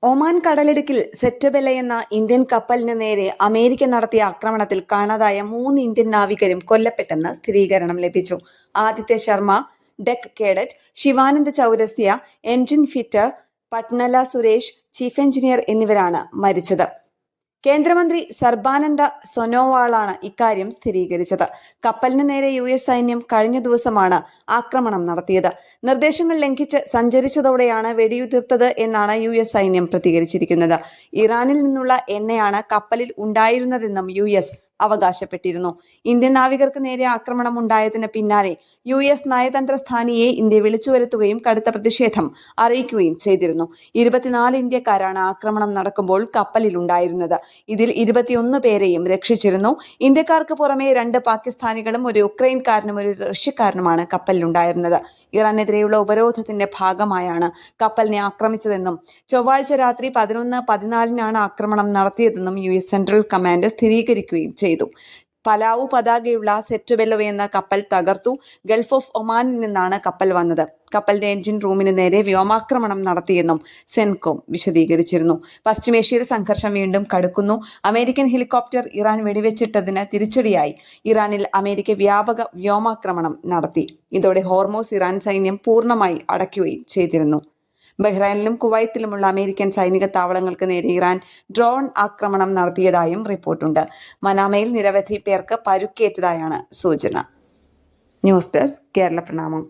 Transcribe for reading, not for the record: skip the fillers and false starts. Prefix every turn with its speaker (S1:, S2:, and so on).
S1: Oman കടലിടുക്കിൽ സെറ്റബെല എന്ന Indian കപ്പലിന് നേരെ അമേരിക്ക നടത്തിയ ആക്രമണത്തിൽ കാണാതായ 3 ഇന്ത്യൻ നാവികരും കൊല്ലപ്പെട്ടെന്ന് സ്ഥിരീകരണം ലഭിച്ചു. Aditya Sharma, deck cadet, Shivanand Chaurasia, engine fitter, Patnala Suresh, chief engineer എന്നിവരാണ് മരിച്ചത്. കേന്ദ്രമന്ത്രി സർബാനന്ദ സോനോവാളാണ് ഇക്കാര്യം സ്ഥിരീകരിച്ചത്. കപ്പലിന് നേരെ US സൈന്യം കഴിഞ്ഞ ദിവസമാണ് ആക്രമണം നടത്തിയത്. നിർദ്ദേശങ്ങൾ ലംഘിച്ച് സഞ്ചരിച്ചതോടെയാണ് വെടിയുതിർത്തത് എന്നാണ് US സൈന്യം പ്രതികരിച്ചിരിക്കുന്നത്. ഇറാനിൽ നിന്നുള്ള എണ്ണയാണ് കപ്പലിൽ ഉണ്ടായിരുന്നതെന്നും US അവകാശപ്പെട്ടിരുന്നു. ഇന്ത്യൻ നാവികർക്ക് നേരെ ആക്രമണം ഉണ്ടായതിന് പിന്നാലെ US നയതന്ത്ര സ്ഥാനിയെ ഇന്ത്യ വിളിച്ചുവരുത്തുകയും കടുത്ത പ്രതിഷേധം അറിയിക്കുകയും ചെയ്തിരുന്നു. 24 ഇന്ത്യക്കാരാണ് ആക്രമണം നടക്കുമ്പോൾ കപ്പലിലുണ്ടായിരുന്നത്. ഇതിൽ 21 പേരെയും രക്ഷിച്ചിരുന്നു. ഇന്ത്യക്കാർക്ക് പുറമെ 2 പാകിസ്ഥാനികളും ഒരു യുക്രൈൻകാരനും ഒരു റഷ്യക്കാരനുമാണ് കപ്പലിലുണ്ടായിരുന്നത്. ഇറാനെതിരെയുള്ള ഉപരോധത്തിന്റെ ഭാഗമായാണ് കപ്പലിനെ ആക്രമിച്ചതെന്നും ചൊവ്വാഴ്ച രാത്രി 11:14 ആക്രമണം നടത്തിയതെന്നും US സെൻട്രൽ കമാൻഡ് സ്ഥിരീകരിക്കുകയും ചെയ്തു. പലാവു പതാകയുള്ള സെറ്റബെല എന്ന കപ്പൽ തകർത്തു. ഗൾഫ് ഓഫ് ഒമാനിൽ നിന്നാണ് കപ്പൽ വന്നത്. കപ്പലിന്റെ എഞ്ചിൻ റൂമിന് നേരെ വ്യോമാക്രമണം നടത്തിയെന്നും സെൻകോം വിശദീകരിച്ചിരുന്നു. പശ്ചിമേഷ്യയിൽ സംഘർഷം വീണ്ടും കടുക്കുന്നു. അമേരിക്കൻ ഹെലികോപ്റ്റർ ഇറാൻ വെടിവെച്ചിട്ടതിന് തിരിച്ചടിയായി ഇറാനിൽ അമേരിക്ക വ്യാപക വ്യോമാക്രമണം നടത്തി. ഇതോടെ ഹോർമോസ് ഇറാൻ സൈന്യം പൂർണ്ണമായി അടയ്ക്കുകയും ചെയ്തിരുന്നു. ബഹ്റൈനിലും കുവൈത്തിലുമുള്ള അമേരിക്കൻ സൈനിക താവളങ്ങൾക്ക് നേരെ ഇറാൻ ഡ്രോൺ ആക്രമണം നടത്തിയതായും റിപ്പോർട്ടുണ്ട്. മനാമയിൽ നിരവധി പേർക്ക് പരുക്കേറ്റതായാണ് സൂചന. ന്യൂസ് ഡെസ്ക് കേരള പ്രണാമം.